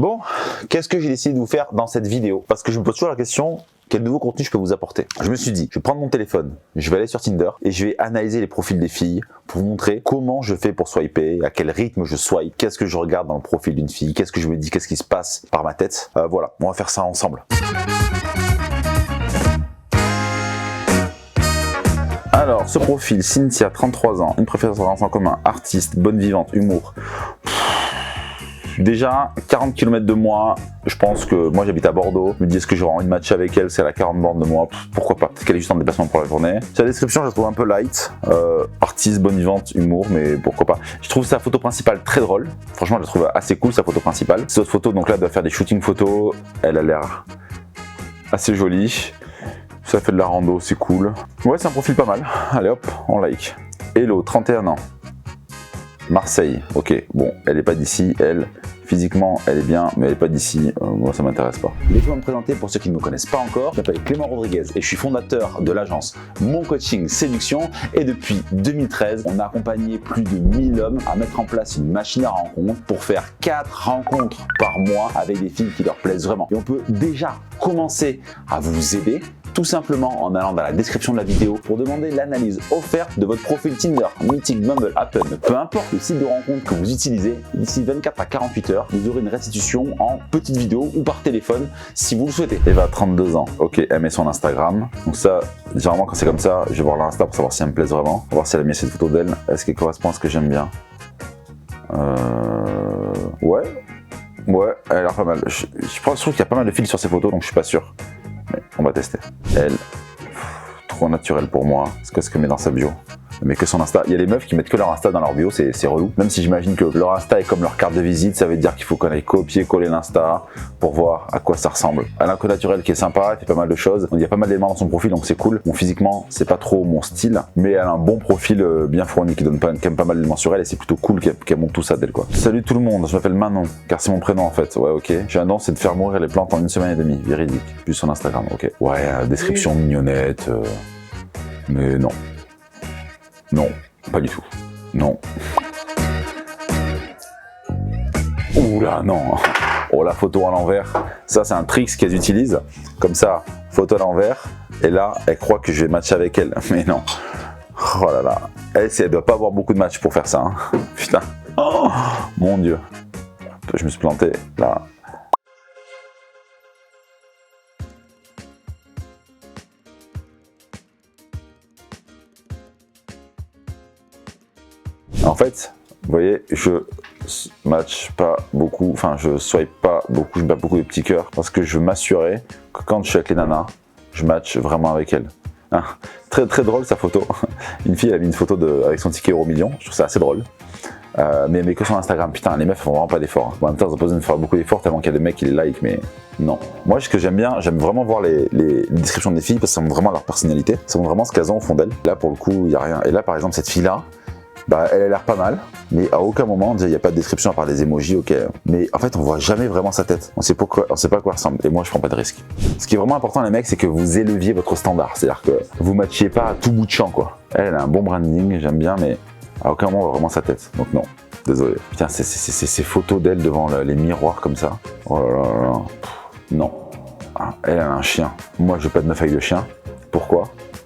Bon, qu'est-ce que j'ai décidé de vous faire dans cette vidéo? Parce que je me pose toujours la question, quel nouveau contenu je peux vous apporter? Je me suis dit, je vais prendre mon téléphone, je vais aller sur Tinder et je vais analyser les profils des filles pour vous montrer comment je fais pour swiper, à quel rythme je swipe, qu'est-ce que je regarde dans le profil d'une fille, qu'est-ce que je me dis, qu'est-ce qui se passe par ma tête. Voilà, on va faire ça ensemble. Alors, ce profil, Cynthia, 33 ans, une préférence en commun, artiste, bonne vivante, humour. Déjà, 40 km de moi, je pense que moi j'habite à Bordeaux, je me dis est-ce que j'aurais envie de matcher avec elle, c'est à la 40 bornes de moi, pourquoi pas, peut-être qu'elle est juste en déplacement pour la journée. Sa description je la trouve un peu light, artiste, bonne vivante, humour, mais pourquoi pas. Je trouve sa photo principale très drôle, franchement je la trouve assez cool sa photo principale. Cette autre photo, donc là elle doit faire des shootings photos, elle a l'air assez jolie, ça fait de la rando, c'est cool. Ouais, c'est un profil pas mal, allez hop, on like. Hello, 31 ans. Marseille, ok, bon, elle est pas d'ici, elle, physiquement, elle est bien, mais elle est pas d'ici, moi ça m'intéresse pas. Laissez-moi me présenter pour ceux qui ne me connaissent pas encore, je m'appelle Clément Rodriguez et je suis fondateur de l'agence Mon Coaching Séduction et depuis 2013, on a accompagné plus de 1000 hommes à mettre en place une machine à rencontres pour faire 4 rencontres par mois avec des filles qui leur plaisent vraiment. Et on peut déjà commencer à vous aider tout simplement en allant dans la description de la vidéo pour demander l'analyse offerte de votre profil Tinder, Mythic, Bumble, Happn. Peu importe le site de rencontre que vous utilisez, d'ici 24 à 48 heures, vous aurez une restitution en petite vidéo ou par téléphone si vous le souhaitez. Eva, 32 ans. Ok, elle met son Instagram. Donc ça, généralement quand c'est comme ça, je vais voir l'Insta pour savoir si elle me plaise vraiment. Pour voir si elle a mis cette photo d'elle. Est-ce qu'elle correspond à ce que j'aime bien? Ouais, elle a l'air pas mal. Je trouve qu'il y a pas mal de fils sur ces photos, donc je suis pas sûr. Mais on va tester. Elle, trop naturel pour moi. Qu'est-ce qu'elle met dans sa bio? Mais que son Insta. Il y a les meufs qui mettent que leur Insta dans leur bio, c'est relou. Même si j'imagine que leur Insta est comme leur carte de visite, ça veut dire qu'il faut qu'on aille copier-coller l'Insta pour voir à quoi ça ressemble. Elle a un côté naturel qui est sympa, elle fait pas mal de choses. Il y a pas mal d'éléments dans son profil, donc c'est cool. Bon, physiquement, c'est pas trop mon style, mais elle a un bon profil bien fourni qui donne quand même pas mal d'éléments sur elle et c'est plutôt cool qu'elle monte tout ça d'elle, quoi. Salut tout le monde, je m'appelle Manon, car c'est mon prénom en fait. Ouais, ok. J'ai un don, c'est de faire mourir les plantes en 1 semaine et demie. Véridique. Plus son Instagram, ok. Ouais, description mignonnette. Mais non. Non. Pas du tout. Non. Oula, non. Oh, la photo à l'envers. Ça, c'est un trick qu'elles utilisent. Comme ça, photo à l'envers. Et là, elle croit que je vais matcher avec elle. Mais non. Oh là là. Elle doit pas avoir beaucoup de matchs pour faire ça. Hein. Putain. Oh, mon Dieu. Je me suis planté. Là. En fait, vous voyez, je match pas beaucoup, enfin je swipe pas beaucoup, je mets pas beaucoup de petits cœurs parce que je veux m'assurer que quand je suis avec les nanas, je match vraiment avec elles. Hein, très très drôle sa photo. Une fille elle a mis une photo avec son ticket euro million, je trouve ça assez drôle. Mais que sur Instagram, putain, les meufs font vraiment pas d'efforts. Bon, en même temps, elles ont pas besoin de faire beaucoup d'efforts tellement qu'il y a des mecs qui les like, mais non. Moi, ce que j'aime bien, j'aime vraiment voir les descriptions des filles parce que ça montre vraiment leur personnalité, ça montre vraiment ce qu'elles ont au fond d'elles. Là, pour le coup, il y a rien. Et là, par exemple, cette fille-là, bah, elle a l'air pas mal, mais à aucun moment il n'y a pas de description à part des emojis, ok. Mais en fait, on voit jamais vraiment sa tête. On sait pas à quoi ressemble. Et moi, je prends pas de risque. Ce qui est vraiment important, les mecs, c'est que vous éleviez votre standard. C'est-à-dire que vous matchiez pas à tout bout de champ, quoi. Elle a un bon branding, j'aime bien, mais à aucun moment on voit vraiment sa tête. Donc non, désolé. Putain, ces photos d'elle devant les miroirs comme ça. Oh là là là. Non. Ah, elle a un chien. Moi, je veux pas de meuf avec de chien. Pourquoi?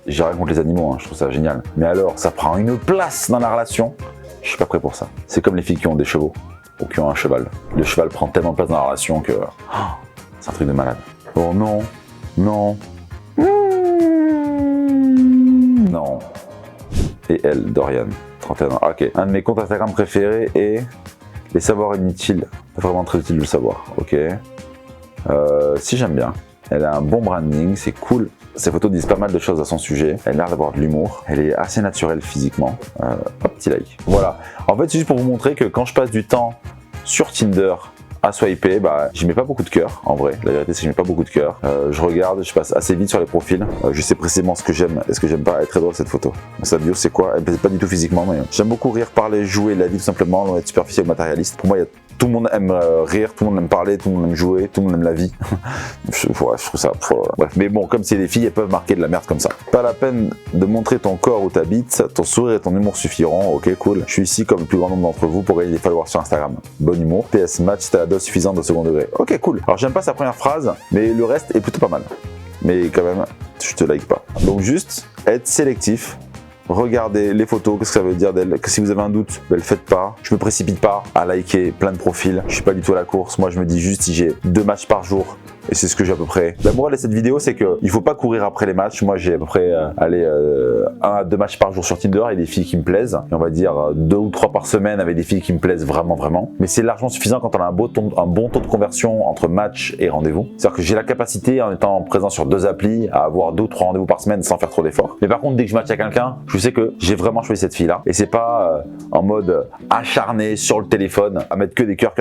J'irai contre les animaux, hein, je trouve ça génial. Mais alors, ça prend une place dans la relation. Je suis pas prêt pour ça. C'est comme les filles qui ont des chevaux ou qui ont un cheval. Le cheval prend tellement de place dans la relation que c'est un truc de malade. Oh non, non, non. Et elle, Dorian, 31 ans. Ok. Un de mes comptes Instagram préférés est les savoirs inutiles. Vraiment très utile de le savoir. Ok. Si j'aime bien. Elle a un bon branding, c'est cool. Ses photos disent pas mal de choses à son sujet. Elle a l'air d'avoir de l'humour. Elle est assez naturelle physiquement. Hop, petit like. Voilà. En fait, c'est juste pour vous montrer que quand je passe du temps sur Tinder à swiper, bah, j'y mets pas beaucoup de cœur, en vrai. La vérité, c'est que je mets pas beaucoup de cœur. Je regarde, je passe assez vite sur les profils. Je sais précisément ce que j'aime et ce que j'aime pas. Elle est très drôle cette photo. Sa bio, c'est quoi? Elle me plaît pas du tout physiquement, mais j'aime beaucoup rire, parler, jouer la vie tout simplement, loin d'être superficiel ou matérialiste. Pour moi, il y a tout le monde aime rire, tout le monde aime parler, tout le monde aime jouer, tout le monde aime la vie. je trouve ça... Bref, mais bon, comme c'est des filles, elles peuvent marquer de la merde comme ça. Pas la peine de montrer ton corps ou ta bite, ton sourire et ton humour suffiront. Ok, cool. Je suis ici comme le plus grand nombre d'entre vous pour gagner des followers sur Instagram. Bon humour. PS match, t'as la dose suffisante de second degré. Ok, cool. Alors j'aime pas sa première phrase, mais le reste est plutôt pas mal. Mais quand même, je te like pas. Donc juste être sélectif. Regardez les photos, qu'est-ce que ça veut dire d'elle, que si vous avez un doute, ben, le faites pas. Je me précipite pas à liker plein de profils. Je suis pas du tout à la course. Moi, je me dis juste si j'ai 2 matchs par jour. Et c'est ce que j'ai à peu près. La morale de cette vidéo, c'est qu'il faut pas courir après les matchs. Moi, j'ai à peu près 1 à 2 matchs par jour sur Tinder. Il y a des filles qui me plaisent. Et on va dire 2 ou 3 par semaine avec des filles qui me plaisent vraiment. Mais c'est largement suffisant quand on a un bon taux de conversion entre match et rendez-vous. C'est-à-dire que j'ai la capacité, en étant présent sur 2 applis, à avoir 2 ou 3 rendez-vous par semaine sans faire trop d'efforts. Mais par contre, dès que je match à quelqu'un, je sais que j'ai vraiment choisi cette fille-là. Et c'est pas en mode acharné sur le téléphone à mettre que des cœurs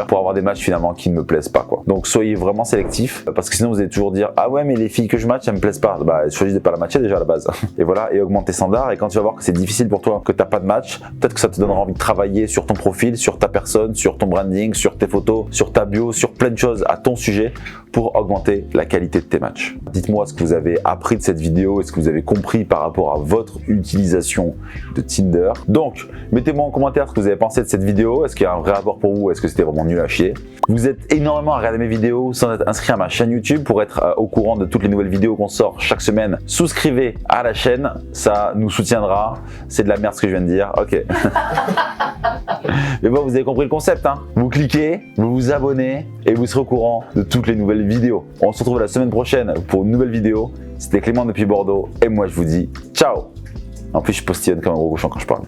pour avoir des matchs finalement qui ne me plaisent pas, quoi. Donc soyez vraiment sélectif, parce que sinon vous allez toujours dire ah ouais mais les filles que je match elles me plaisent pas. Bah choisis de pas la matcher déjà à la base. Et voilà, et augmente tes standards, et quand tu vas voir que c'est difficile pour toi, que t'as pas de match, peut-être que ça te donnera envie de travailler sur ton profil, sur ta personne, sur ton branding, sur tes photos, sur ta bio, sur plein de choses à ton sujet pour augmenter la qualité de tes matchs. Dites-moi ce que vous avez appris de cette vidéo et ce que vous avez compris par rapport à votre utilisation de Tinder. Donc mettez-moi en commentaire ce que vous avez pensé de cette vidéo. Est-ce qu'il y a un vrai rapport pour vous? Est-ce que c'était vraiment nul à chier? Vous êtes énormément à regarder mes vidéos sans être inscrit à ma chaîne YouTube pour être au courant de toutes les nouvelles vidéos qu'on sort chaque semaine. Souscrivez à la chaîne, ça nous soutiendra. C'est de la merde ce que je viens de dire, ok. Mais bon, vous avez compris le concept, hein. Vous cliquez, vous vous abonnez et vous serez au courant de toutes les nouvelles vidéos. On se retrouve la semaine prochaine pour une nouvelle vidéo. C'était Clément depuis Bordeaux et moi je vous dis ciao. En plus je postillonne comme un gros cochon quand je parle.